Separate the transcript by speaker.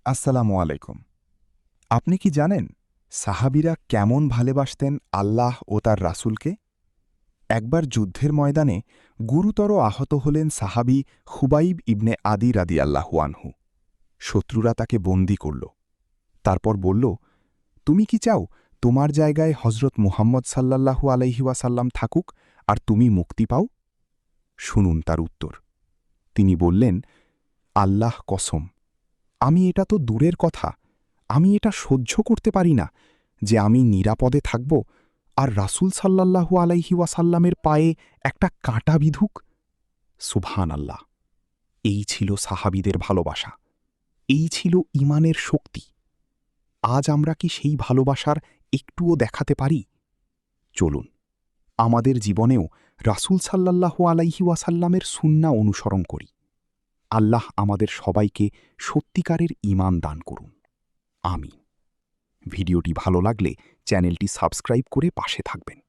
Speaker 1: আসসালামু আলাইকুম। আপনি কি জানেন সাহাবীরা কেমন ভালোবাসতেন আল্লাহ ও তার রাসূলকে? একবার যুদ্ধের ময়দানে গুরুতর আহত হলেন সাহাবী খুবাইব ইবনে আদি রাদিয়াল্লাহু আনহু। শত্রুরা তাকে বন্দী করল। তারপর বলল, তুমি কি চাও তোমার জায়গায় হজরত মুহাম্মদ সাল্লাল্লাহু আলাইহি ওয়াসাল্লাম থাকুক আর তুমি মুক্তি পাও? শুনুন তার উত্তর। তিনি বললেন, আল্লাহ কসম, আমি এটা তো দূরের কথা, আমি এটা সহ্য করতে পারি না যে আমি নিরাপদে থাকব আর রাসূল সাল্লাল্লাহু আলাইহি ওয়াসাল্লামের পায়ে একটা কাঁটা বিঁধুক। সুবহান আল্লাহ! এই ছিল সাহাবীদের ভালোবাসা, এই ছিল ঈমানের শক্তি। আজ আমরা কি সেই ভালোবাসার একটুও দেখাতে পারি? চলুন, আমাদের জীবনেও রাসূল সাল্লাল্লাহু আলাইহি ওয়াসাল্লামের সুন্নাহ অনুসরণ করি। আল্লাহ আমাদের সবাইকে সত্যিকারের ঈমান দান করুন। আমিন। ভিডিওটি ভালো লাগলে চ্যানেলটি সাবস্ক্রাইব করে পাশে থাকবেন।